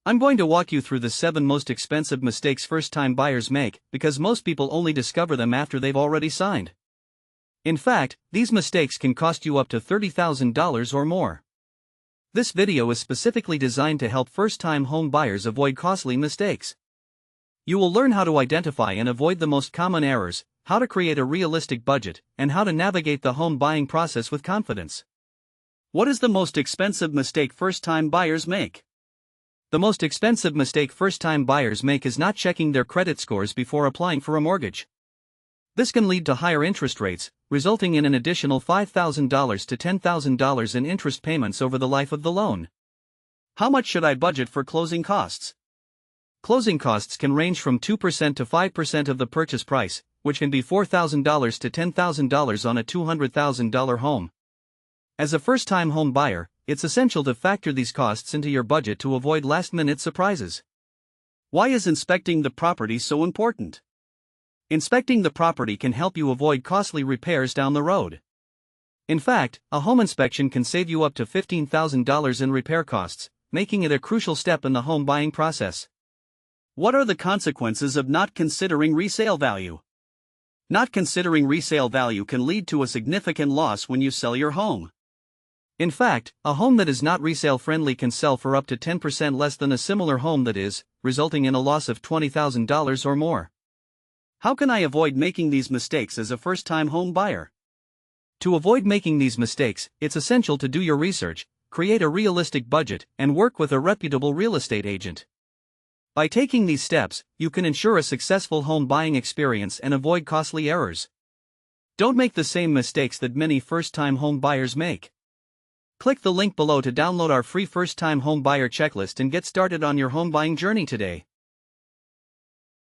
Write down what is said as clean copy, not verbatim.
I'm going to walk you through the 7 most expensive mistakes first-time buyers make, because most people only discover them after they've already signed. In fact, these mistakes can cost you up to $30,000 or more. This video is specifically designed to help first-time home buyers avoid costly mistakes. You will learn how to identify and avoid the most common errors, how to create a realistic budget, and how to navigate the home buying process with confidence. What is the most expensive mistake first-time buyers make? The most expensive mistake first-time buyers make is not checking their credit scores before applying for a mortgage. This can lead to higher interest rates, resulting in an additional $5,000 to $10,000 in interest payments over the life of the loan. How much should I budget for closing costs? Closing costs can range from 2% to 5% of the purchase price, which can be $4,000 to $10,000 on a $200,000 home. As a first-time home buyer, it's essential to factor these costs into your budget to avoid last-minute surprises. Why is inspecting the property so important? Inspecting the property can help you avoid costly repairs down the road. In fact, a home inspection can save you up to $15,000 in repair costs, making it a crucial step in the home buying process. What are the consequences of not considering resale value? Not considering resale value can lead to a significant loss when you sell your home. In fact, a home that is not resale friendly can sell for up to 10% less than a similar home that is, resulting in a loss of $20,000 or more. How can I avoid making these mistakes as a first-time home buyer? To avoid making these mistakes, it's essential to do your research, create a realistic budget, and work with a reputable real estate agent. By taking these steps, you can ensure a successful home buying experience and avoid costly errors. Don't make the same mistakes that many first-time home buyers make. Click the link below to download our free first-time home buyer checklist and get started on your home buying journey today.